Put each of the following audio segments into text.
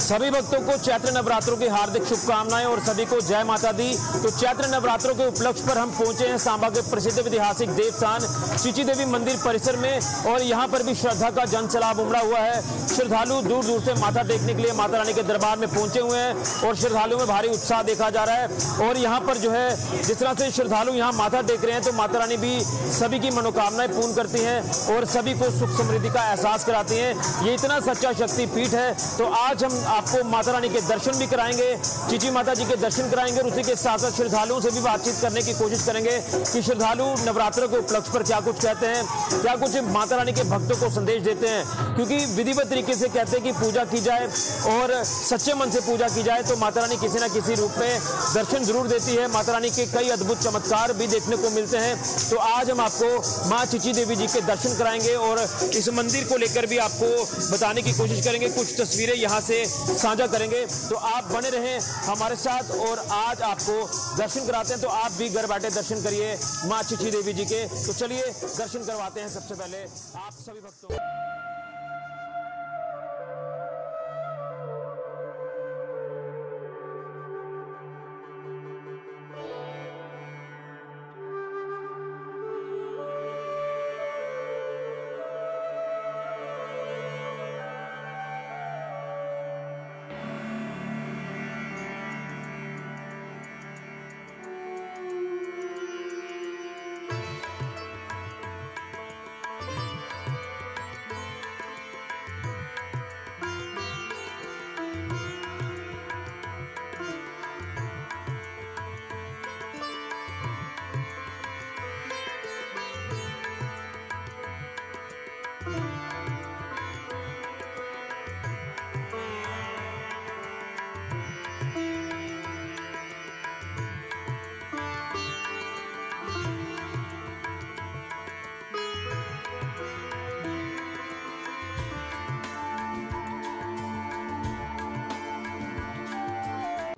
सभी भक्तों को चैत्र नवरात्रों की हार्दिक शुभकामनाएं और सभी को जय माता दी। तो चैत्र नवरात्रों के उपलक्ष्य पर हम पहुंचे हैं सांबा के प्रसिद्ध ऐतिहासिक देवस्थान चिची देवी मंदिर परिसर में और यहां पर भी श्रद्धा का जनसैलाब उमड़ा हुआ है। श्रद्धालु दूर दूर से माथा टेकने के लिए माता रानी के दरबार में पहुंचे हुए हैं और श्रद्धालुओं में भारी उत्साह देखा जा रहा है। और यहाँ पर जो है जिस तरह से श्रद्धालु यहाँ माथा टेक रहे हैं तो माता रानी भी सभी की मनोकामनाएं पूर्ण करती हैं और सभी को सुख समृद्धि का एहसास कराती हैं। ये इतना सच्चा शक्ति पीठ है। तो आज हम आपको माता रानी के दर्शन भी कराएंगे, चिची माता जी के दर्शन कराएंगे और उसी के साथ साथ श्रद्धालुओं से भी बातचीत करने की कोशिश करेंगे कि श्रद्धालु नवरात्रों के उपलक्ष्य पर क्या कुछ कहते हैं, क्या कुछ माता रानी के भक्तों को संदेश देते हैं। क्योंकि विधिवत तरीके से कहते हैं कि पूजा की जाए और सच्चे मन से पूजा की जाए तो माता रानी किसी न किसी रूप में दर्शन जरूर देती है। माता रानी के कई अद्भुत चमत्कार भी देखने को मिलते हैं। तो आज हम आपको माँ चिची देवी जी के दर्शन कराएंगे और इस मंदिर को लेकर भी आपको बताने की कोशिश करेंगे, कुछ तस्वीरें यहाँ से साझा करेंगे। तो आप बने रहें हमारे साथ और आज आपको दर्शन कराते हैं। तो आप भी घर बैठे दर्शन करिए माँ चिची देवी जी के। तो चलिए दर्शन करवाते हैं सबसे पहले आप सभी भक्तों।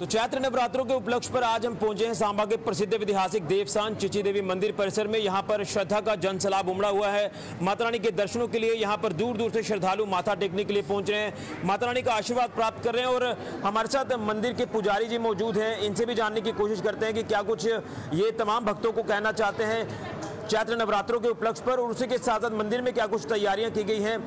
तो चैत्र नवरात्रों के उपलक्ष्य पर आज हम पहुंचे हैं सांबा के प्रसिद्ध ऐतिहासिक देवस्थान चिची देवी मंदिर परिसर में। यहां पर श्रद्धा का जनसैलाब उमड़ा हुआ है। माता रानी के दर्शनों के लिए यहां पर दूर दूर से श्रद्धालु माथा टेकने के लिए पहुंच रहे हैं, माता रानी का आशीर्वाद प्राप्त कर रहे हैं। और हमारे साथ मंदिर के पुजारी जी मौजूद हैं, इनसे भी जानने की कोशिश करते हैं कि क्या कुछ ये तमाम भक्तों को कहना चाहते हैं चैत्र नवरात्रों के उपलक्ष्य पर और उसी के साथ साथ मंदिर में क्या कुछ तैयारियां की गई हैं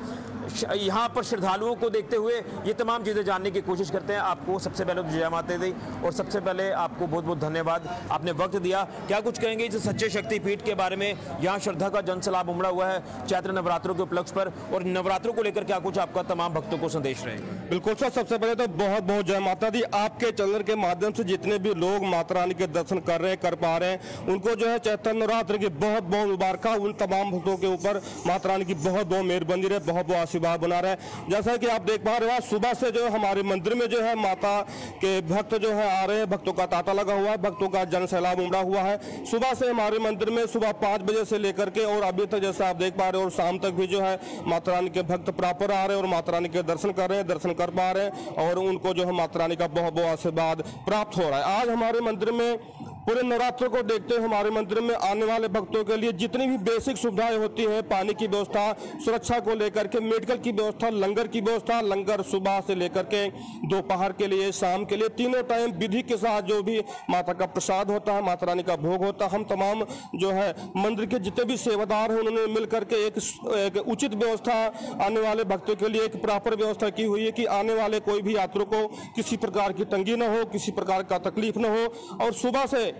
यहाँ पर श्रद्धालुओं को देखते हुए। ये तमाम चीज़ें जानने की कोशिश करते हैं। आपको सबसे पहले जय माता दी और सबसे पहले आपको बहुत बहुत धन्यवाद, आपने वक्त दिया। क्या कुछ कहेंगे इस सच्चे शक्तिपीठ के बारे में? यहाँ श्रद्धा का जनसैलाब उमड़ा हुआ है चैत्र नवरात्रों के उपलक्ष्य पर और नवरात्रों को लेकर क्या कुछ आपका तमाम भक्तों को संदेश रहेगा? बिल्कुल सर, सबसे पहले तो बहुत बहुत जय माता दी। आपके चैनल के माध्यम से जितने भी लोग माता रानी के दर्शन कर रहे हैं, कर पा रहे हैं, उनको जो है चैत्र नवरात्र की बहुत बहुत मुबारक। उन तमाम भक्तों के ऊपर माता रानी की बहुत बहुत मेहरबानी रहे, बहुत बहुत आशीर्वाद बना रहा है। जैसा कि आप देख पा रहे हो सुबह से जो हमारे मंदिर में जो है माता के भक्त जो है आ रहे हैं, भक्तों का तांता लगा हुआ है, भक्तों का जनसैलाब उमड़ा हुआ है। सुबह से हमारे मंदिर में सुबह 5 बजे से लेकर के और अभी तक जैसा आप देख पा रहे हो और शाम तक भी जो है माता रानी के भक्त प्रॉपर आ रहे हैं और माता रानी के दर्शन कर रहे हैं, दर्शन कर पा रहे हैं और उनको जो है माता रानी का बहुत बहुत आशीर्वाद प्राप्त हो रहा है। आज हमारे मंदिर में पूरे नवरात्र को देखते हुए हमारे मंदिर में आने वाले भक्तों के लिए जितनी भी बेसिक सुविधाएं होती हैं, पानी की व्यवस्था, सुरक्षा को लेकर के मेडिकल की व्यवस्था, लंगर की व्यवस्था, लंगर सुबह से लेकर के दोपहर के लिए, शाम के लिए, तीनों टाइम विधि के साथ जो भी माता का प्रसाद होता है, माता रानी का भोग होता है, हम तमाम जो है मंदिर के जितने भी सेवादार हैं उन्होंने मिलकर के एक उचित व्यवस्था आने वाले भक्तों के लिए एक प्रॉपर व्यवस्था की हुई है कि आने वाले कोई भी यात्रियों को किसी प्रकार की तंगी न हो, किसी प्रकार का तकलीफ न हो। और सुबह से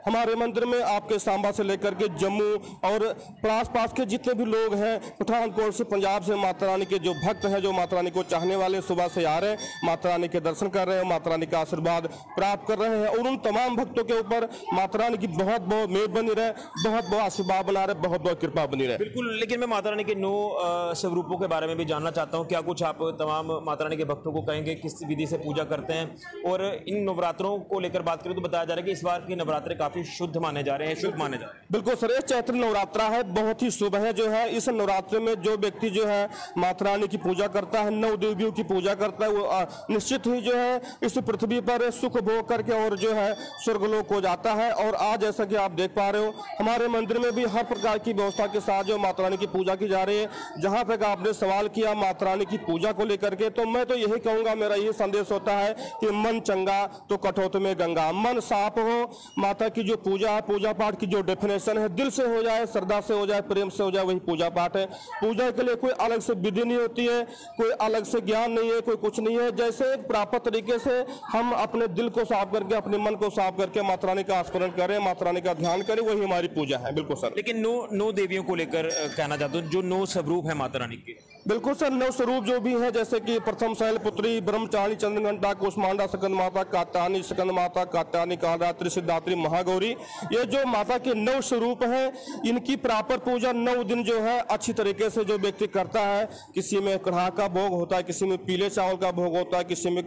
हमारे मंदिर में आपके सांबा से लेकर के जम्मू और आस पास के जितने भी लोग हैं, पठानकोट से, पंजाब से माता रानी के जो भक्त हैं, जो माता रानी को चाहने वाले सुबह से आ रहे हैं, माता रानी के दर्शन कर रहे हैं, माता रानी का आशीर्वाद प्राप्त कर रहे हैं। और उन तमाम भक्तों के ऊपर माता रानी की बहुत बहुत मेहरबानी रहे, बहुत बहुत आशीर्वाद बना रहे, बहुत बहुत कृपा बनी रहे। बिल्कुल, लेकिन मैं माता रानी के 9 स्वरूपों के बारे में भी जानना चाहता हूँ। क्या कुछ आप तमाम माता रानी के भक्तों को कहेंगे किस विधि से पूजा करते हैं? और इन नवरात्रों को लेकर बात करें तो बताया जा रहा है कि इस बार की नवरात्रे काफी काफी शुद्ध माने जा रहे हैं, शुभ माने जा रहे हैं। बिल्कुल सर, ये चैत्र नवरात्रा है, बहुत ही शुभ है। जो है इस नवरात्र में जो व्यक्ति जो है माता रानी की पूजा करता है, 9 देवियों की पूजा करता है, वो निश्चित ही जो है इस पृथ्वी पर सुख भोग करके और जो है स्वर्गलोक हो जाता है। और आज जैसा कि आप देख पा रहे हो, हमारे मंदिर में भी हर प्रकार की व्यवस्था के साथ जो माता रानी की पूजा की जा रही है। जहां तक आपने सवाल किया माता रानी की पूजा को लेकर के, तो मैं तो यही कहूंगा, मेरा यही संदेश होता है कि मन चंगा तो कठौत में गंगा। मन साफ हो, माता की जो पूजा है, पूजा पाठ की जो डेफिनेशन है, दिल से हो जाए, श्रद्धा से हो जाए, प्रेम से हो जाए, वही पूजा पाठ है। पूजा के लिए कोई अलग से विधि नहीं होती है, कोई अलग से ज्ञान नहीं है, कोई कुछ नहीं है। जैसे प्राप्त तरीके से हम अपने दिल को साफ करके, अपने मन को साफ करके माता रानी का स्मरण करें, माता रानी का ध्यान करें, वही हमारी पूजा है। बिल्कुल सर। लेकिन 9 देवियों को लेकर कहना चाहता हूँ, जो 9 स्वरूप है माता रानी के। बिल्कुल सर, 9 स्वरूप जो भी है, जैसे कि प्रथम शैलपुत्री, ब्रह्मचारिणी, चंद्रघंटा, कुष्मांडा, स्कंद माता, कात्यायनी, स्कंद माता, कात्यायनी, कालरात्रि, सिद्धात्री, महागौरी, ये जो माता के 9 स्वरूप हैं, इनकी प्रॉपर पूजा 9 दिन जो है अच्छी तरीके से जो व्यक्ति करता है, किसी में कढ़ा का भोग होता है, किसी में पीले चावल का भोग होता है, किसी में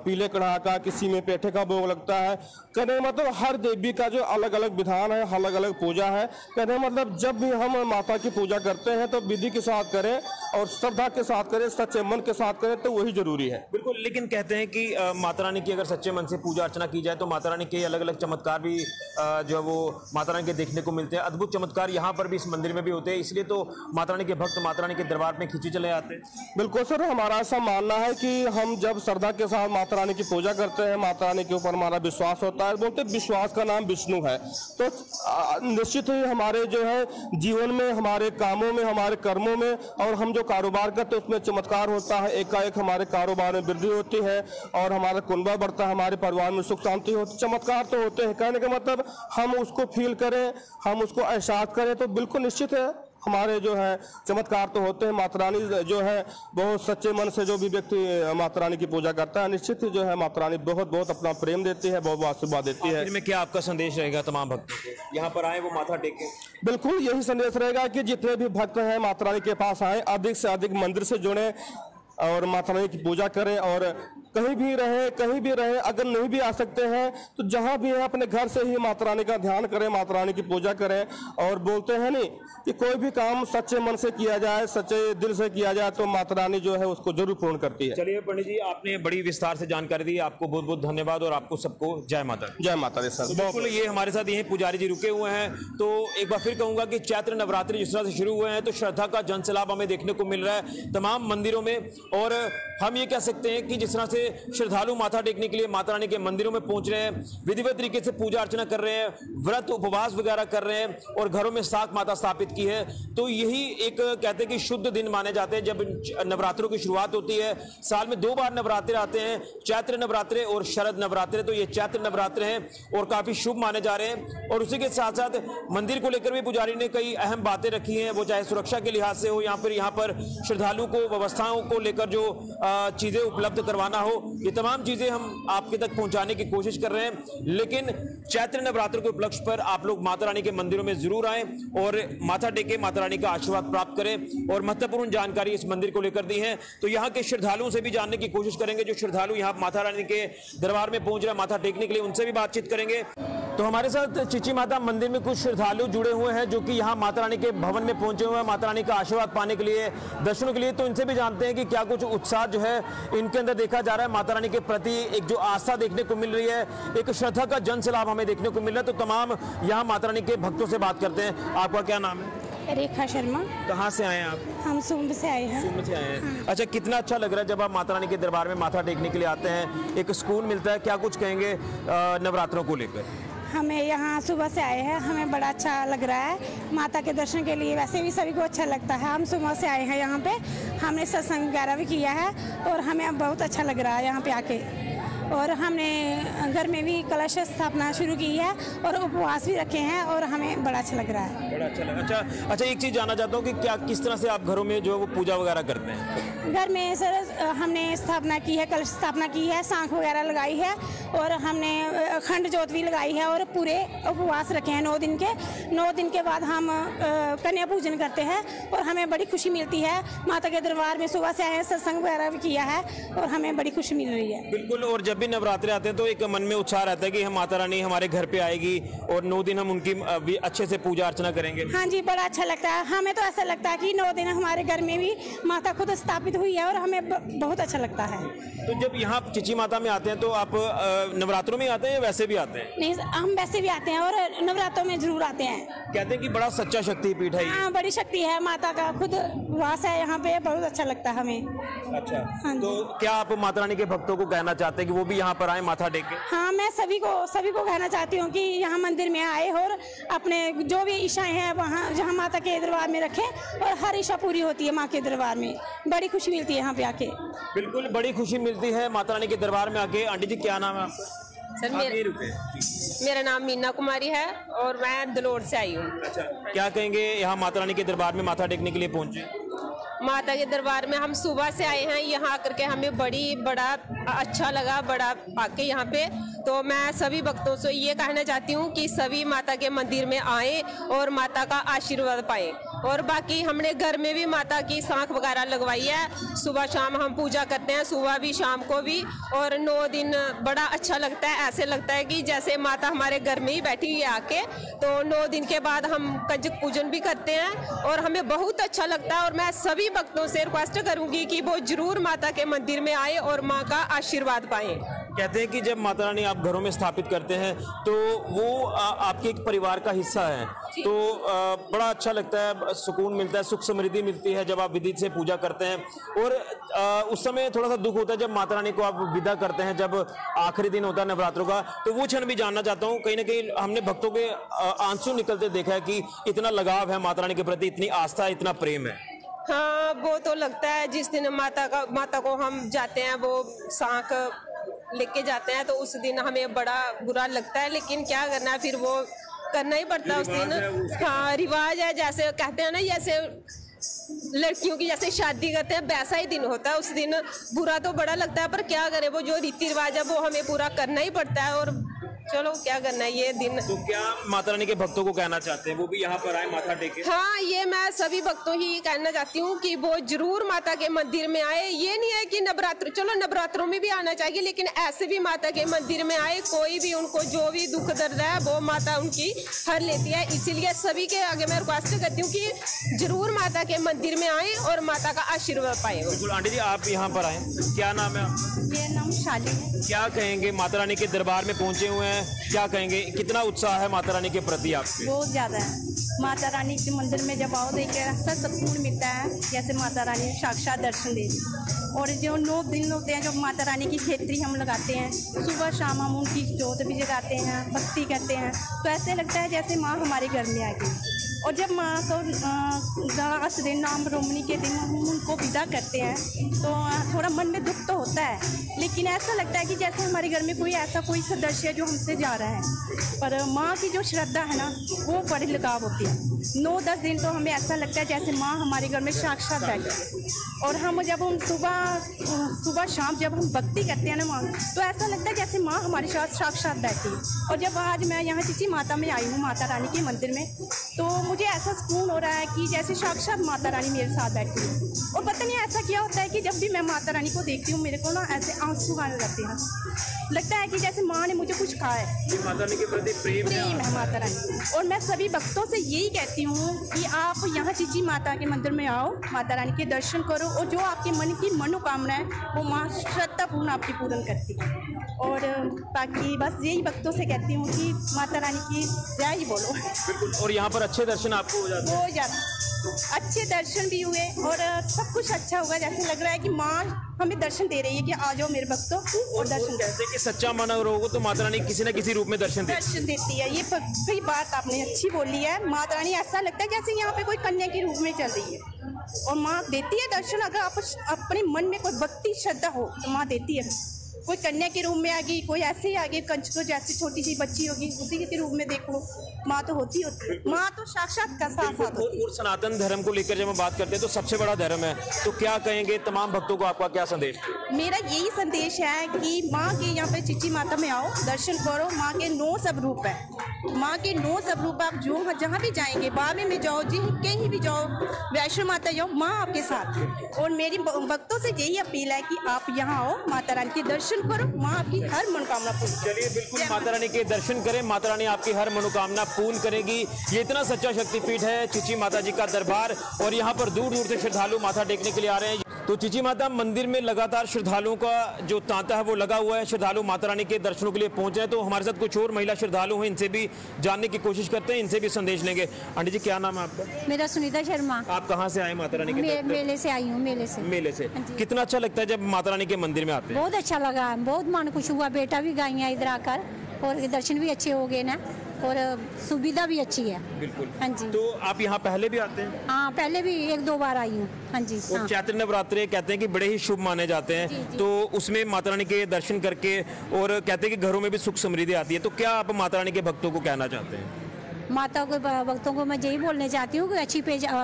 पीले कढ़ा का, किसी में पेठे का भोग लगता है। कहने मतलब हर देवी का जो अलग अलग विधान है, अलग अलग पूजा है। कहने मतलब जब भी हम माता की पूजा करते हैं तो विधि के साथ करें और श्रद्धा के साथ करें, सच्चे मन के साथ करें, तो वही जरूरी है। बिल्कुल। लेकिन कहते हैं कि माता रानी की अगर सच्चे मन से पूजा अर्चना की जाए तो माता रानी के अलग अलग चमत्कार भी जो है वो माता रानी के देखने को मिलते हैं। अद्भुत चमत्कार यहाँ पर भी, इस मंदिर में भी होते हैं, इसलिए तो माता रानी के भक्त माता रानी के दरबार में खींचे चले आते हैं। बिल्कुल सर, हमारा ऐसा मानना है कि हम जब श्रद्धा के साथ माता रानी की पूजा करते हैं, माता रानी के ऊपर हमारा विश्वास होता है, बोलते विश्वास का नाम विष्णु है, तो निश्चित ही हमारे जो है जीवन में, हमारे कामों में, हमारे कर्मों में, और हम जो कारोबार करते हैं उसमें चमत्कार होता है। एकाएक हमारे कारोबार में वृद्धि होती है और हमारा कुनबा बढ़ता है, हमारे परिवार में सुख शांति होती है। चमत्कार तो होते हैं, कहने का मतलब हम उसको फील करें, हम उसको एहसास करें, तो बिल्कुल निश्चित है हमारे जो है चमत्कार तो होते हैं। माता रानी जो है बहुत सच्चे मन से जो भी व्यक्ति माता रानी की पूजा करता है, निश्चित ही जो है माता रानी बहुत बहुत अपना प्रेम देती है, बहुत बहुत आशीर्वाद देती है। में क्या आपका संदेश रहेगा तमाम भक्तों को, यहाँ पर आए वो माथा टेके? बिल्कुल यही संदेश रहेगा कि जितने भी भक्त हैं माता रानी के पास आए, अधिक से अधिक मंदिर से जुड़े और माता रानी की पूजा करें। और कहीं भी रहे, अगर नहीं भी आ सकते हैं तो जहां भी है अपने घर से ही माता रानी का ध्यान करें, माता रानी की पूजा करें। और बोलते हैं नहीं कि कोई भी काम सच्चे मन से किया जाए, सच्चे दिल से किया जाए, तो माता रानी जो है उसको जरूर पूर्ण करती है। चलिए पंडित जी, आपने बड़ी विस्तार से जानकारी दी, आपको बहुत बहुत धन्यवाद और आपको सबको जय माता दी। जय माता दी सर। बिल्कुल, ये हमारे साथ यही पुजारी जी रुके हुए हैं। तो एक बार फिर कहूंगा कि चैत्र नवरात्रि जिस तरह से शुरू हुए हैं तो श्रद्धा का जनसैलाब हमें देखने को मिल रहा है तमाम मंदिरों में। और हम ये कह सकते हैं कि जिस तरह से श्रद्धालु माथा टेकने के लिए माता रानी के मंदिरों में पहुंच रहे हैं, विधिवत तरीके से पूजा अर्चना कर रहे हैं, व्रत उपवास वगैरह कर रहे हैं और घरों में साख माता स्थापित की है, तो यही एक कहते हैं कि शुद्ध दिन माने जाते हैं जब नवरात्रों की शुरुआत होती है। साल में 2 बार नवरात्रे आते हैं, चैत्र नवरात्रे और शरद नवरात्रे। तो ये चैत्र नवरात्रे हैं और काफी शुभ माने जा रहे हैं। और उसी के साथ साथ मंदिर को लेकर भी पुजारी ने कई अहम बातें रखी हैं, वो चाहे सुरक्षा के लिहाज से हो, यहाँ पर श्रद्धालु को व्यवस्थाओं को लेकर जो चीजें उपलब्ध करवाना हो, ये तमाम चीजें हम आपके तक पहुंचाने की कोशिश कर रहे हैं। लेकिन चैत्र नवरात्र के उपलक्ष्य पर आप लोग माता रानी के मंदिरों में जरूर आएं और माथा टेके, माता रानी का आशीर्वाद प्राप्त करें। और महत्वपूर्ण जानकारी इस मंदिर को लेकर दी है, तो यहाँ के श्रद्धालुओं से भी जानने की कोशिश करेंगे। जो श्रद्धालु यहाँ माता रानी के दरबार में पहुंच रहे हैं माथा टेकने के लिए, उनसे भी बातचीत करेंगे। तो हमारे साथ चिची माता मंदिर में कुछ श्रद्धालु जुड़े हुए हैं जो कि यहाँ माता रानी के भवन में पहुंचे हुए हैं माता रानी का आशीर्वाद पाने के लिए, दर्शनों के लिए। तो इनसे भी जानते हैं कि क्या कुछ उत्साह जो है इनके अंदर देखा जा रहा है। माता रानी के प्रति एक जो आस्था देखने को मिल रही है, एक श्रद्धा का जनसैलाब हमें देखने को मिल रहा है। तो तमाम यहाँ माता रानी के भक्तों से बात करते हैं। आपका क्या नाम है? रेखा शर्मा। कहाँ से आए हैं आप? हम सूंब से आए हैं। सूंब से आए हैं। अच्छा, कितना अच्छा लग रहा है जब आप माता रानी के दरबार में माथा टेकने के लिए आते हैं, एक सुकून मिलता है। क्या कुछ कहेंगे नवरात्रों को लेकर? हमें यहाँ सुबह से आए हैं, हमें बड़ा अच्छा लग रहा है माता के दर्शन के लिए। वैसे भी सभी को अच्छा लगता है। हम सुबह से आए हैं यहाँ पे, हमने सत्संग वगैरह भी किया है और हमें बहुत अच्छा लग रहा है यहाँ पे आके। और हमने घर में भी कलश स्थापना शुरू की है और उपवास भी रखे हैं और हमें बड़ा अच्छा लग रहा है। बड़ा अच्छा लगा। अच्छा, एक चीज़ जानना चाहता हूँ कि क्या किस तरह से आप घरों में जो है वो पूजा वगैरह करते हैं? घर में सर हमने स्थापना की है, कलश स्थापना की है, सांख वगैरह लगाई है और हमने अखंड ज्योत भी लगाई है और पूरे उपवास रखे हैं 9 दिन के। 9 दिन के बाद हम कन्या पूजन करते हैं और हमें बड़ी खुशी मिलती है। माता के दरबार में सुबह से आए हैं, सत्संग वगैरह भी किया है और हमें बड़ी खुशी मिल रही है। बिल्कुल। और जब भी नवरात्रे आते हैं तो एक मन में उत्साह रहता है कि हम माता रानी हमारे घर पे आएगी और 9 दिन हम उनकी भी अच्छे से पूजा अर्चना करेंगे। हाँ जी, बड़ा अच्छा लगता है। हमें तो ऐसा लगता है कि 9 दिन हमारे घर में भी माता खुद स्थापित हुई है और हमें बहुत अच्छा लगता है। तो जब यहाँ चिची माता में आते हैं तो आप नवरात्रों में आते हैं या वैसे भी आते हैं? नहीं, हम वैसे भी आते हैं और नवरात्रों में जरूर आते हैं। कहते हैं कि बड़ा सच्चा शक्तिपीठ है ये। हाँ, बड़ी शक्ति है, माता का खुद वास है यहाँ पे, बहुत अच्छा लगता है हमें। अच्छा, हाँ तो क्या आप माता रानी के भक्तों को कहना चाहते हैं कि वो भी यहाँ पर आए माथा टेके? हाँ, मैं सभी को कहना चाहती हूँ कि यहाँ मंदिर में आए और अपने जो भी इच्छाएं हैं वहाँ जहाँ माता के दरबार में रखें और हर इच्छा पूरी होती है माँ के दरबार में। बड़ी खुशी मिलती है यहाँ पे आके। बिल्कुल, बड़ी खुशी मिलती है माता रानी के दरबार में आके। आंटी जी, क्या नाम है आपका? सर, मेरा नाम मीना कुमारी है और मैं दलोड़ से आई हूँ। अच्छा, क्या कहेंगे यहाँ माता रानी के दरबार में माथा टेकने के लिए पहुँचे? माता के दरबार में हम सुबह से आए हैं, यहाँ आकर के हमें बड़ा अच्छा लगा, बड़ा आके यहाँ पे। तो मैं सभी भक्तों से ये कहना चाहती हूँ कि सभी माता के मंदिर में आए और माता का आशीर्वाद पाए। और बाकी हमने घर में भी माता की सांख वगैरह लगवाई है, सुबह शाम हम पूजा करते हैं, सुबह भी शाम को भी। और 9 दिन बड़ा अच्छा लगता है, ऐसे लगता है कि जैसे माता हमारे घर में ही बैठी हुई है आके। तो 9 दिन के बाद हम कंजक पूजन भी करते हैं और हमें बहुत अच्छा लगता है। और मैं सभी भक्तों से रिक्वेस्ट करूंगी कि वो जरूर माता के मंदिर में आए और माँ का आशीर्वाद पाएं। कहते हैं कि जब माता रानी आप घरों में स्थापित करते हैं तो वो आपके एक परिवार का हिस्सा है, तो बड़ा अच्छा लगता है, सुकून मिलता है, सुख समृद्धि मिलती है जब आप विधि से पूजा करते हैं। और उस समय थोड़ा सा दुख होता है जब माता रानी को आप विदा करते हैं, जब आखिरी दिन होता है नवरात्रों का। तो वो क्षण भी जानना चाहता हूँ। कहीं ना कहीं हमने भक्तों के आंसू निकलते देखा है कि इतना लगाव है माता रानी के प्रति, इतनी आस्था है, इतना प्रेम है। हाँ, वो तो लगता है जिस दिन माता को हम जाते हैं, वो सांख लेके जाते हैं, तो उस दिन हमें बड़ा बुरा लगता है, लेकिन क्या करना है, फिर वो करना ही पड़ता है उस दिन। हाँ, रिवाज है, जैसे कहते हैं ना, जैसे लड़कियों की जैसे शादी करते हैं वैसा ही दिन होता है। उस दिन बुरा तो बड़ा लगता है, पर क्या करें, वो जो रीति रिवाज है वो हमें पूरा करना ही पड़ता है। और चलो क्या करना है ये दिन। तो क्या माता रानी के भक्तों को कहना चाहते हैं वो भी यहाँ पर आए माथा टेके? हाँ, ये मैं सभी भक्तों ही कहना चाहती हूँ कि वो जरूर माता के मंदिर में आए। ये नहीं है कि नवरात्रों में भी आना चाहिए, लेकिन ऐसे भी माता के मंदिर में आए। कोई भी उनको जो भी दुख दर्द है वो माता उनकी हर लेती है। इसीलिए सभी के आगे मैं रिक्वेस्ट करती हूँ कि जरूर माता के मंदिर में आए और माता का आशीर्वाद पाए। बिल्कुल आंटी जी, आप यहाँ पर आए, क्या नाम है आपका? मेरा नाम शाली है। क्या कहेंगे, माता रानी के दरबार में पहुंचे हुए हैं, क्या कहेंगे, कितना उत्साह है माता रानी के प्रति आपके? बहुत ज़्यादा है। माता रानी के मंदिर में जब आओ तो एक ऐसा सुकून मिलता है जैसे माता रानी साक्षात दर्शन दे दी। और जो 9 दिन होते हैं, जब माता रानी की खेतरी हम लगाते हैं, सुबह शाम हम उनकी जोत भी जगाते हैं, भक्ति करते हैं, तो ऐसे लगता है जैसे माँ हमारे घर में आ गई। और जब माँ को लास्ट दिन नाम रोमनी के दिन हम उनको विदा करते हैं तो थोड़ा मन में दुख तो होता है, लेकिन ऐसा लगता है कि जैसे हमारे घर में कोई सदस्य है जो हमसे जा रहा है। पर माँ की जो श्रद्धा है ना, वो बड़ी लगाव होती है। 9-10 दिन तो हमें ऐसा लगता है जैसे माँ हमारे घर में साक्षात बैठी है। और हम जब हम सुबह शाम जब हम भक्ति करते हैं ना माँ, तो ऐसा लगता है जैसे माँ हमारे साथ साक्षात बैठी है। और जब आज मैं यहाँ चिची माता में आई हूँ, माता रानी के मंदिर में, तो मुझे ऐसा सुकून हो रहा है कि जैसे साक्षात माता रानी मेरे साथ बैठी है। और पता नहीं ऐसा क्या होता है कि जब भी मैं माता रानी को देखती हूँ, मेरे को ना ऐसे आंसू आने लगते हैं। लगता है कि जैसे माँ ने मुझे कुछ कहा है। माता रानी के प्रति प्रेम है माता रानी। और मैं सभी भक्तों से यही कहती हूँ कि आप यहाँ चिची माता के मंदिर में आओ, माता रानी के दर्शन करो, और जो आपके मन की मनोकामना है वो माँ श्रद्धापूर्ण आपकी पूर्ण करती है। और बाकी बस यही भक्तों से कहती हूँ कि माता रानी की जय ही बोलो। बिल्कुल। और यहाँ पर अच्छे दर्शन आपको हो जाते हैं? हो जाते, अच्छे दर्शन भी हुए और सब कुछ अच्छा हुआ। जैसे लग रहा है कि माँ हमें दर्शन दे रही है कि आ जाओ मेरे भक्तों और दर्शन। कहते हैं कि सच्चा मन अगर होगा तो माता रानी किसी न किसी रूप में दर्शन देती है। ये सही बात आपने अच्छी बोली है। माता रानी ऐसा लगता है जैसे यहाँ पे कोई कन्या के रूप में चल रही है और माँ देती है दर्शन। अगर आप अपने मन में कोई भक्ति श्रद्धा हो तो माँ देती है। कोई कन्या के रूप में आ गई, कोई ऐसे ही आ गई, कंचको जैसी छोटी सी बच्ची होगी उसी के रूप में देख लो, माँ तो होती है। माँ तो साक्षात का साथ होती है। और सनातन धर्म को लेकर जब हम बात करते हैं तो सबसे बड़ा धर्म है, तो क्या कहेंगे तमाम भक्तों को, आपका क्या संदेश? मेरा यही संदेश है कि माँ के यहाँ पे चिची माता में आओ, दर्शन करो। माँ के 9 सब रूप है। माँ के 9 स्वरूप आप जो जहाँ भी जाएंगे, बाबे में जाओ, जी कहीं भी जाओ, वैष्णो माता जाओ, माँ आपके साथ है। और मेरी भक्तों से यही अपील है कि आप यहाँ आओ, माता रानी के दर्शन करो, माँ आपकी हर मनोकामना पूर्ण। चलिए बिल्कुल माता रानी के दर्शन करें, माता रानी आपकी हर मनोकामना पूर्ण करेगी। ये इतना सच्चा शक्तिपीठ है चिची माता जी का दरबार, और यहाँ पर दूर दूर से श्रद्धालु माथा टेकने के लिए आ रहे हैं। तो चिची माता मंदिर में लगातार श्रद्धालुओं का जो तांता है वो लगा हुआ है, श्रद्धालु माता रानी के दर्शनों के लिए पहुंच रहे हैं। तो हमारे साथ कुछ और महिला श्रद्धालु हैं, इनसे भी जानने की कोशिश करते हैं, इनसे भी संदेश लेंगे। आंटी जी क्या नाम है आपका? मेरा सुनीता शर्मा। आप कहाँ से आए माता रानी के? मेले से आई हूँ। मेले से कितना अच्छा लगता है जब माता रानी के मंदिर में आते हैं? बहुत अच्छा लगा, बहुत मन खुश हुआ। बेटा भी गई है इधर आकर, और दर्शन भी अच्छे हो गए ना, और सुविधा भी अच्छी है। बिल्कुल। हाँ जी। तो आप यहाँ पहले भी आते हैं? हाँ, पहले भी 1-2 बार आई हूँ। हाँ जी। और हाँ। चैत्र नवरात्रे कहते हैं कि बड़े ही शुभ माने जाते हैं। जी। तो उसमें माता रानी के दर्शन करके, और कहते हैं कि घरों में भी सुख समृद्धि आती है। तो क्या आप माता रानी के भक्तों को कहना चाहते हैं? माता के भक्तों को मैं यही बोलने चाहती हूँ कि अच्छी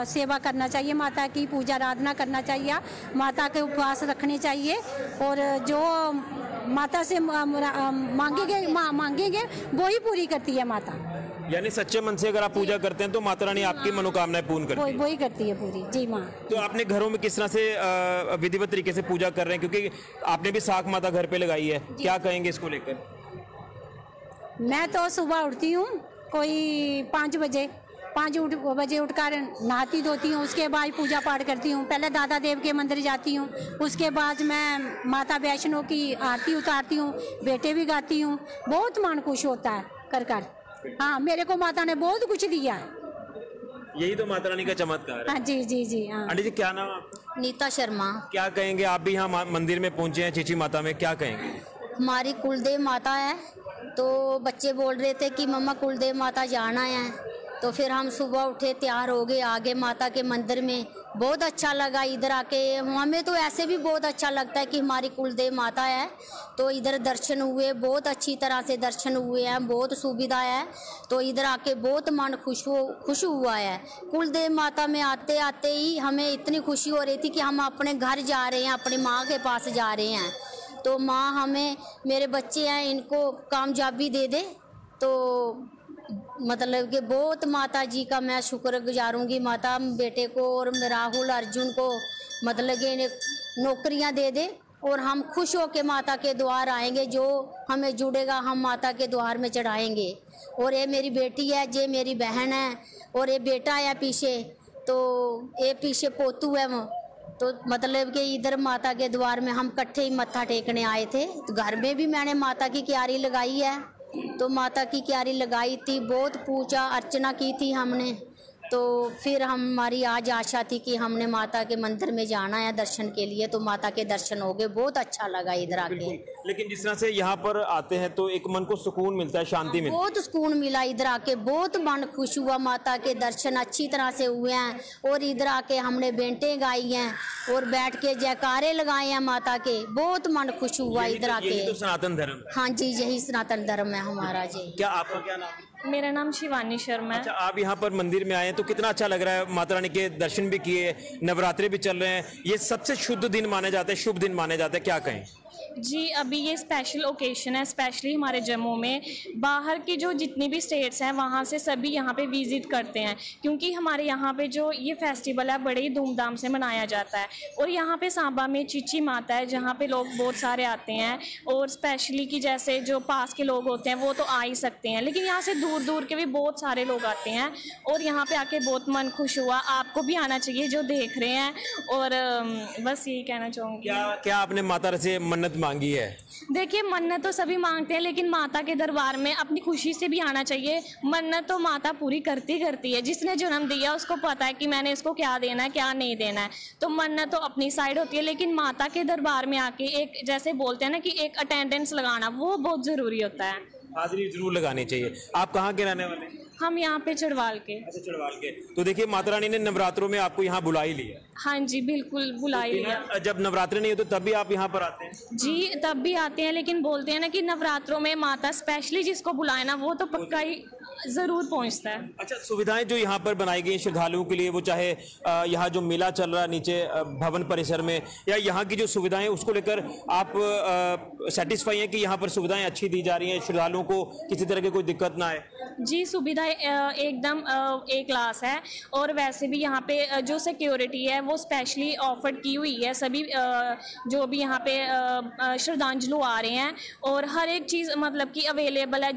सेवा करना चाहिए, माता की पूजा आराधना करना चाहिए, माता के उपवास रखने चाहिए, और जो माता से मांगेंगे वो ही पूरी करती है माता। यानी सच्चे मन से अगर आप पूजा करते हैं तो माता रानी आपकी मनोकामनाएं पूर्ण करती है। वही करती है पूरी। जी माँ। तो आपने घरों में किस तरह से विधिवत तरीके से पूजा कर रहे हैं, क्योंकि आपने भी साख माता घर पे लगाई है, क्या कहेंगे इसको लेकर? मैं तो सुबह उठती हूँ कोई 5 बजे उठकर नहाती धोती हूँ, उसके बाद पूजा पाठ करती हूँ। पहले दादा देव के मंदिर जाती हूँ, उसके बाद मैं माता वैष्णो की आरती उतारती हूँ, बेटे भी गाती हूँ। बहुत मन खुश होता है कर। हाँ, मेरे को माता ने बहुत कुछ दिया है। यही तो माता रानी का चमत्कार है। हाँ जी। हाँ। आंटी जी क्या नाम आपका? नीता शर्मा। क्या कहेंगे, आप भी यहाँ मंदिर में पहुंचे हैं चिची माता में, क्या कहेंगे? हमारी कुलदेव माता है, तो बच्चे बोल रहे थे कि मम्मा कुलदेव माता जाना है, तो फिर हम सुबह उठे, तैयार हो गए, आगे माता के मंदिर में। बहुत अच्छा लगा इधर आके, हमें तो ऐसे भी बहुत अच्छा लगता है कि हमारी कुलदेव माता है। तो इधर दर्शन हुए, बहुत अच्छी तरह से दर्शन हुए हैं, बहुत सुविधा है। तो इधर आके बहुत मन खुश हुआ है। कुलदेव माता में आते आते ही हमें इतनी खुशी हो रही थी कि हम अपने घर जा रहे हैं, अपनी माँ के पास जा रहे हैं। तो माँ हमें, मेरे बच्चे हैं, इनको कामयाबी दे दे। तो मतलब कि बहुत माता जी का मैं शुक्र गुजारूंगी, माता बेटे को और राहुल अर्जुन को मतलब कि नौकरियां दे दे, और हम खुश होकर माता के द्वार आएंगे। जो हमें जुड़ेगा हम माता के द्वार में चढ़ाएंगे। और ये मेरी बेटी है, ये मेरी बहन है, और ये बेटा है पीछे, तो ये पीछे पोतू है वो। तो मतलब कि इधर माता के द्वार में हम इकट्ठे ही मत्था टेकने आए थे। तो घर में भी मैंने माता की क्यारी लगाई है, तो माता की क्यारी लगाई थी, बहुत पूजा अर्चना की थी हमने। तो फिर हमारी आज आशा थी कि हमने माता के मंदिर में जाना है दर्शन के लिए, तो माता के दर्शन हो गए, बहुत अच्छा लगा इधर आके। लेकिन जिस तरह से यहाँ पर आते हैं तो एक मन को सुकून मिलता है, शांति मिलती है। बहुत सुकून मिला इधर आके, बहुत मन खुश हुआ। माता के दर्शन अच्छी तरह से हुए हैं, और इधर आके हमने बेंटें गाई हैं और बैठ के जयकारे लगाए हैं माता के। बहुत मन खुश हुआ इधर आके। यही तो सनातन धर्म। हाँ जी, यही सनातन धर्म है हमारा जी। क्या आपका क्या नाम है? मेरा नाम शिवानी शर्मा है। अच्छा, आप यहाँ पर मंदिर में आए हैं तो कितना अच्छा लग रहा है, माता रानी के दर्शन भी किए, नवरात्रे भी चल रहे हैं, ये सबसे शुद्ध दिन माने जाते हैं, शुभ दिन माने जाते हैं, क्या कहें? जी, अभी ये स्पेशल ओकेशन है, स्पेशली हमारे जम्मू में। बाहर की जो जितनी भी स्टेट्स हैं वहाँ से सभी यहाँ पे विजिट करते हैं, क्योंकि हमारे यहाँ पे जो ये फेस्टिवल है बड़े ही धूमधाम से मनाया जाता है। और यहाँ पे सांबा में चिची माता है, जहाँ पे लोग बहुत सारे आते हैं, और स्पेशली कि जैसे जो पास के लोग होते हैं वो तो आ ही सकते हैं, लेकिन यहाँ से दूर दूर के भी बहुत सारे लोग आते हैं। और यहाँ पे आके बहुत मन खुश हुआ। आपको भी आना चाहिए जो देख रहे हैं। और बस यही कहना चाहूँगी। क्या आपने माता से मन्नत मांगी है? देखिए, मन्नत तो सभी मांगते हैं, लेकिन माता के दरबार में अपनी खुशी से भी आना चाहिए। मन्नत तो माता पूरी करती है। जिसने जन्म दिया उसको पता है कि मैंने इसको क्या देना है, क्या नहीं देना है। तो मन्नत तो अपनी साइड होती है, लेकिन माता के दरबार में आके एक, जैसे बोलते हैं ना कि एक अटेंडेंस लगाना, वो बहुत ज़रूरी होता है। हाजिरी जरूर लगानी चाहिए। आप कहाँ के रहने वाले हैं? हम यहाँ पे चढ़वाल के। अच्छा, चढ़वाल के। तो देखिए, माता रानी ने नवरात्रों में आपको यहाँ बुला ही लिया। हाँ जी, बिल्कुल बुला ही लिया। जब नवरात्रि नहीं हो तो तब भी आप यहाँ पर आते हैं? जी, तब भी आते हैं, लेकिन बोलते हैं ना कि नवरात्रों में माता स्पेशली जिसको बुलाए ना वो तो पक्का ही जरूर पहुंचता है। अच्छा, सुविधाएं जो यहाँ पर बनाई गई श्रद्धालुओं के लिए, वो चाहे यहाँ जो मेला चल रहा है नीचे भवन परिसर में, या यहाँ की जो सुविधाएं, उसको लेकर आप सेटिस्फाई हैं कि यहाँ पर सुविधाएं अच्छी दी जा रही हैं, श्रद्धालुओं को किसी तरह की कोई दिक्कत ना आए? जी सुविधा एकदम ए क्लास है, और वैसे भी यहाँ पे जो सिक्योरिटी है वो स्पेशली ऑफर्ड की हुई है। सभी जो भी यहाँ पे श्रद्धांजलु आ रहे हैं, और हर एक चीज़ मतलब कि अवेलेबल है,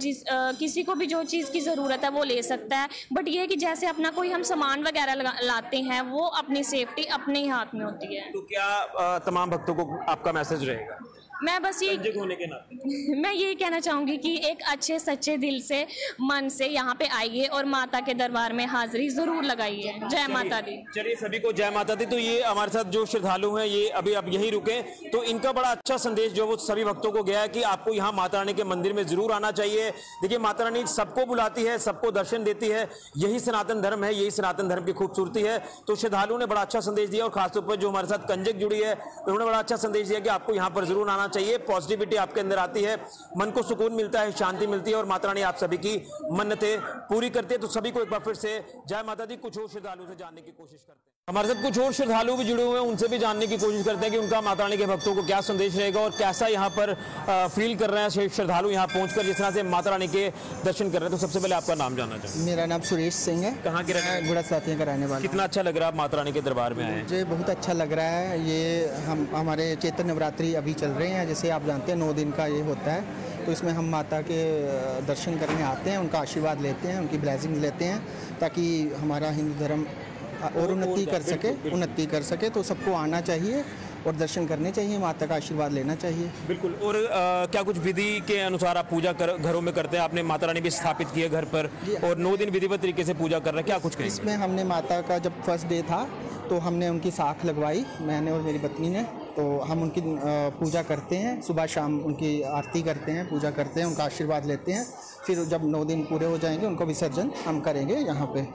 किसी को भी जो चीज़ की ज़रूरत है वो ले सकता है। बट ये कि जैसे अपना कोई हम सामान वगैरह लाते हैं वो अपनी सेफ्टी अपने ही हाथ में होती है। तो क्या तमाम भक्तों को आपका मैसेज रहेगा? मैं बस ये होने के नाते मैं यही कहना चाहूँगी कि एक अच्छे सच्चे दिल से मन से यहाँ पे आइए और माता के दरबार में हाजिरी जरूर लगाइए। जय माता दी। चलिए सभी को जय माता दी। तो ये हमारे साथ जो श्रद्धालु हैं ये अभी अब यहीं रुके, तो इनका बड़ा अच्छा संदेश जो वो सभी भक्तों को गया है कि आपको यहाँ माता रानी के मंदिर में जरूर आना चाहिए। देखिए माता रानी सबको बुलाती है, सबको दर्शन देती है, यही सनातन धर्म है, यही सनातन धर्म की खूबसूरती है। तो श्रद्धालुओं ने बड़ा अच्छा संदेश दिया, और खासतौर पर जो हमारे साथ कंजक जुड़ी है उन्होंने बड़ा अच्छा संदेश दिया कि आपको यहाँ पर जरूर आना चाहिए। पॉजिटिविटी आपके अंदर आती है, मन को सुकून मिलता है, शांति मिलती है, और माता रानी आप सभी की मन्नतें पूरी करती है। तो सभी को एक बार फिर से जय माता दी। कुछ और श्रद्धालु से जानने की कोशिश करते हैं, हमारे साथ कुछ और श्रद्धालु भी जुड़े हुए हैं, उनसे भी जानने की कोशिश करते हैं कि उनका माता रानी के भक्तों को क्या संदेश रहेगा और कैसा यहाँ पर फील कर रहे हैं श्रद्धालु यहाँ पहुंचकर जिस तरह से माता रानी के दर्शन कर रहे हैं। तो सबसे पहले आपका नाम जानना चाहूँगा। मेरा नाम सुरेश सिंह है। कहाँ के रहने? गुड़ा साथिया का रहने वाला। कितना अच्छा लग रहा है माता रानी के दरबार में आए? मुझे बहुत अच्छा लग रहा है। ये हमारे चैत्र नवरात्रि अभी चल रहे हैं, जैसे आप जानते हैं 9 दिन का ये होता है। तो इसमें हम माता के दर्शन करने आते हैं, उनका आशीर्वाद लेते हैं, उनकी ब्लेसिंग्स लेते हैं, ताकि हमारा हिंदू धर्म और उन्नति कर सके। तो सबको आना चाहिए और दर्शन करने चाहिए, माता का आशीर्वाद लेना चाहिए। बिल्कुल। और क्या कुछ विधि के अनुसार आप पूजा घरों में करते हैं? आपने माता रानी भी स्थापित की है घर पर, और 9 दिन विधिवत तरीके से पूजा कर रहे हैं, क्या कुछ कहेंगे? इसमें हमने माता का जब फर्स्ट डे था तो हमने उनकी साख लगवाई, मैंने और मेरी पत्नी ने। तो हम उनकी पूजा करते हैं, सुबह शाम उनकी आरती करते हैं, पूजा करते हैं, उनका आशीर्वाद लेते हैं। फिर जब 9 दिन पूरे हो जाएंगे उनको विसर्जन हम करेंगे यहाँ पे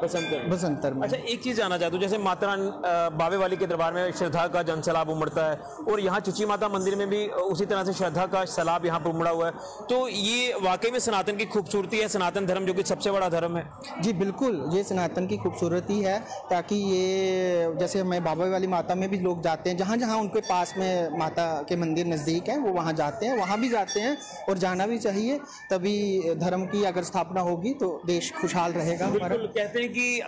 बसंतर में। अच्छा, एक चीज जानना चाहता हूँ, जैसे माता रानी बावे वाली के दरबार में श्रद्धा का जन सैलाब उमड़ता है, और यहाँ चिची माता मंदिर में भी उसी तरह से श्रद्धा का सैलाब यहाँ पर उमड़ा हुआ है। तो ये वाकई में सनातन की खूबसूरती है, सनातन धर्म जो कि सबसे बड़ा धर्म है। जी बिल्कुल, ये सनातन की खूबसूरती है। ताकि ये जैसे मैं बावे वाली माता में भी लोग जाते हैं, जहाँ जहाँ उनके पास में माता के मंदिर नज़दीक है वो वहाँ जाते हैं, वहाँ भी जाते हैं, और जाना भी चाहिए। तभी धर्म की अगर स्थापना होगी तो देश खुशहाल रहेगा हमारा। कहते हैं कि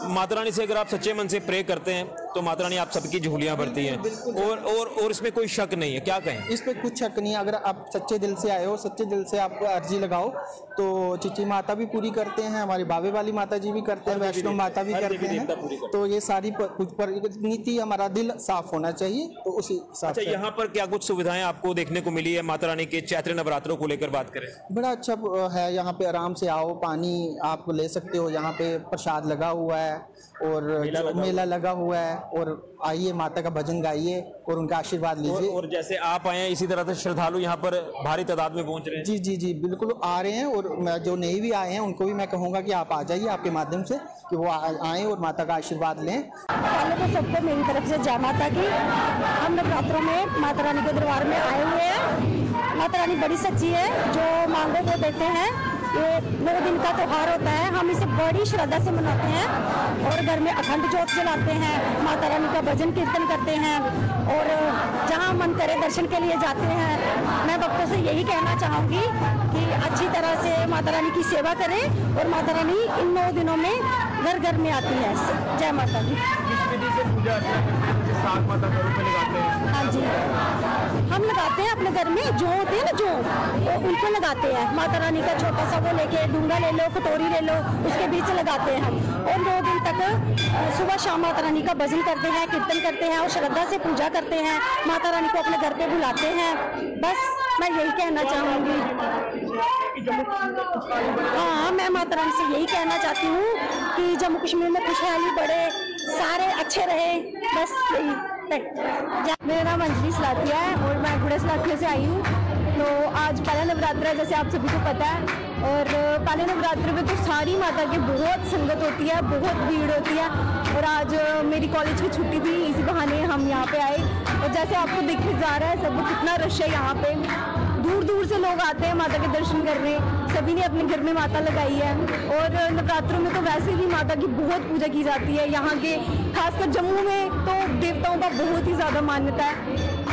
माता रानी से अगर आप सच्चे मन से प्रे करते हैं तो माता रानी आप सबकी झोलियां भरती हैं, और इसमें कोई शक नहीं है, क्या कहें? इस पे कुछ शक नहीं है। अगर आप सच्चे दिल से आए हो, सच्चे दिल से आप अर्जी लगाओ, तो चिची माता भी पूरी करते हैं, हमारी बावे वाली माता जी भी करते हैं, वैष्णो माता भी करते हैं। तो ये सारी कुछ पर नीति, हमारा दिल साफ होना चाहिए, तो उसी हिसाब से। यहाँ पर क्या कुछ सुविधाएं आपको देखने को मिली है माता रानी के चैत्र नवरात्रों को लेकर बात करें? बड़ा अच्छा है, यहाँ पे आराम से आओ, पानी आप ले सकते हो, यहाँ पे प्रसाद लगा हुआ है, और मेला लगा हुआ है, और आइए माता का भजन गाइए और उनका आशीर्वाद लीजिए। और जैसे आप आए हैं इसी तरह से श्रद्धालु यहाँ पर भारी तादाद में पहुंच रहे हैं। जी जी जी बिल्कुल आ रहे हैं, और जो नहीं भी आए हैं उनको भी मैं कहूँगा कि आप आ जाइए, आपके माध्यम से कि वो आएँ और माता का आशीर्वाद लें। पहले तो सबको मेरी तरफ से जय माता की। हम नवरात्रों में माता रानी के दरबार में आए हुए हैं। माता रानी बड़ी सच्ची है, जो मांगो वो देते हैं। ये 9 दिन का त्योहार होता है, हम इसे बड़ी श्रद्धा से मनाते हैं, और घर में अखंड ज्योत जलाते हैं, माता रानी का भजन कीर्तन करते हैं, और जहां मन करे दर्शन के लिए जाते हैं। मैं भक्तों से यही कहना चाहूँगी कि अच्छी तरह से माता रानी की सेवा करें, और माता रानी इन 9 दिनों में घर घर में आती है। जय माता दी। हाँ जी, हम लगाते हैं अपने घर में, जो होते हैं ना जो उनको लगाते हैं। माता रानी का छोटा सा वो लेके, डूंगा ले लो, कटोरी ले लो, उसके बीच लगाते हैं हम, और 9 दिन तक सुबह शाम माता रानी का भजन करते हैं, कीर्तन करते हैं, और श्रद्धा से पूजा करते हैं, माता रानी को अपने घर पे बुलाते हैं। बस मैं यही कहना चाहूँगी। हाँ, मैं माता रानी से यही कहना चाहती हूँ कि जम्मू कश्मीर में खुशहाली बढ़े, सारे अच्छे रहे, बस यही। मेरा नाम अंजलि सलाथिया है, और मैं गुड़ा सलाथिया से आई हूँ। तो आज पहला नवरात्र है, जैसे आप सभी को पता है, और पहले नवरात्र में तो सारी माता की बहुत संगत होती है, बहुत भीड़ होती है। और आज मेरी कॉलेज की छुट्टी थी, इसी बहाने हम यहाँ पे आए, और जैसे आपको दिख जा रहा है सब कितना रश है यहाँ पे, दूर दूर से लोग आते हैं माता के दर्शन करने। सभी ने अपने घर में माता लगाई है, और नवरात्रों में तो वैसे भी माता की बहुत पूजा की जाती है। यहाँ के खासकर जम्मू में तो देवताओं का बहुत ही ज़्यादा मान्यता है,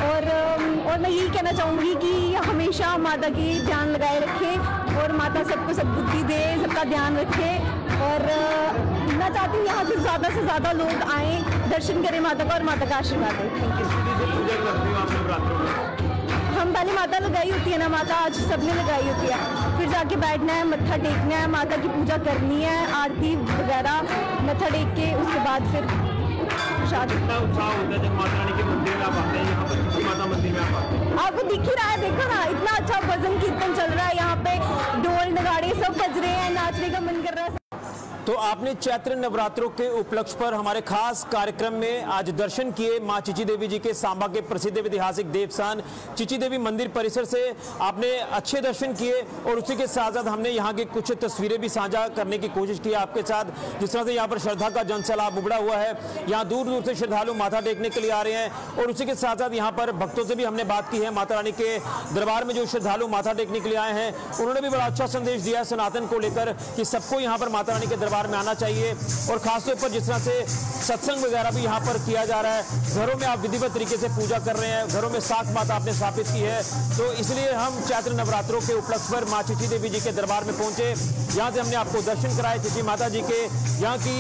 और मैं यही कहना चाहूँगी कि हमेशा माता की ध्यान लगाए रखें, और माता सबको सद्बुद्धि दे, सबका ध्यान रखे। और मैं चाहती हूँ यहाँ से ज़्यादा लोग आएँ, दर्शन करें माता का और माता का आशीर्वाद दें। Thank you. हम पहले माता लगाई होती है ना, माता आज सबने लगाई होती है, फिर जाके बैठना है, मत्था टेकना है, माता की पूजा करनी है, आरती वगैरह मत्था टेक के उसके बाद फिर प्रसाद। कितना उत्साह होता है जब माता रानी के मंदिर में आप आते हैं, यहाँ पर माता मंदिर में आप आते हैं? आपको दिख ही रहा है, देखो ना, इतना अच्छा भजन कीर्तन चल रहा है, यहाँ पे ढोल नगाड़े सब बज रहे हैं, नाचने का मन कर रहा है। तो आपने चैत्र नवरात्रों के उपलक्ष्य पर हमारे खास कार्यक्रम में आज दर्शन किए मां चिची देवी जी के सांबा के प्रसिद्ध ऐतिहासिक देवस्थान चिची देवी मंदिर परिसर से आपने अच्छे दर्शन किए और उसी के साथ साथ हमने यहाँ की कुछ तस्वीरें भी साझा करने की कोशिश की आपके साथ। जिस तरह से यहाँ पर श्रद्धा का जनसैलाब उमड़ा हुआ है, यहाँ दूर दूर से श्रद्धालु माथा टेकने के लिए आ रहे हैं और उसी के साथ साथ यहाँ पर भक्तों से भी हमने बात की है। माता रानी के दरबार में जो श्रद्धालु माथा टेकने के लिए आए हैं उन्होंने भी बड़ा अच्छा संदेश दिया है सनातन को लेकर कि सबको यहाँ पर माता रानी के दरबार में आना चाहिए और खासतौर पर जिस तरह से सत्संग वगैरह भी यहाँ पर किया जा रहा है, घरों में आप विधिवत तरीके से पूजा कर रहे हैं, घरों में सात माता आपने स्थापित की है, तो इसलिए हम चैत्र नवरात्रों के उपलक्ष्य पर मां चिची देवी जी के दरबार में पहुंचे। यहाँ से हमने आपको दर्शन कराए चिची माता जी के, यहाँ की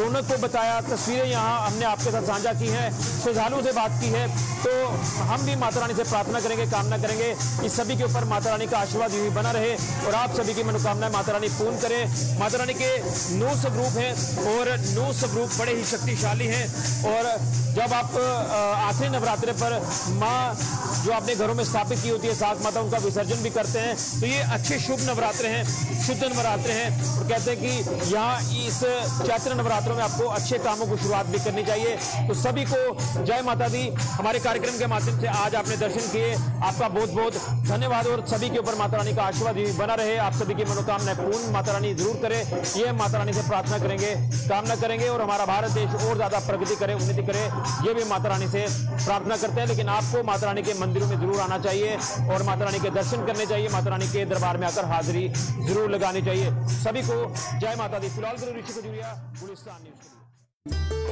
रौनक को बताया, तस्वीरें यहाँ हमने आपके साथ साझा की हैं, श्रद्धालुओं से बात की है। तो हम भी माता रानी से प्रार्थना करेंगे, कामना करेंगे कि सभी के ऊपर माता रानी का आशीर्वाद यूं ही बना रहे और आप सभी की मनोकामनाएं माता रानी पूर्ण करे। माता रानी के 9 स्वरूप हैं और 9 स्वरूप बड़े ही शक्तिशाली हैं और जब आप आखिरी नवरात्रे पर माँ जो आपने घरों में स्थापित की होती है सात माता, उनका विसर्जन भी करते हैं, तो ये अच्छे शुभ नवरात्रे हैं, शुद्ध नवरात्रे हैं और कहते हैं कि यहाँ इस चैत्र नवरात्रों में आपको अच्छे कामों की शुरुआत भी करनी चाहिए। तो सभी को जय माता दी। हमारे कार्यक्रम के माध्यम से आज आपने दर्शन किए, आपका बहुत बहुत धन्यवाद और सभी के ऊपर माता रानी का आशीर्वाद बना रहे, आप सभी की मनोकामनाएं पूर्ण माता रानी जरूर करे, ये माता रानी से प्रार्थना करेंगे, कामना करेंगे और हमारा भारत देश और ज्यादा प्रगति करे, उन्नति करे, ये भी माता रानी से प्रार्थना करते हैं। लेकिन आपको माता रानी के मंदिरों में जरूर आना चाहिए और माता रानी के दर्शन करने चाहिए, माता रानी के दरबार में आकर हाजिरी जरूर लगानी चाहिए। सभी को जय माता दी। फिलहाल ऋषि खजूरिया, गुलिस्तान न्यूज़।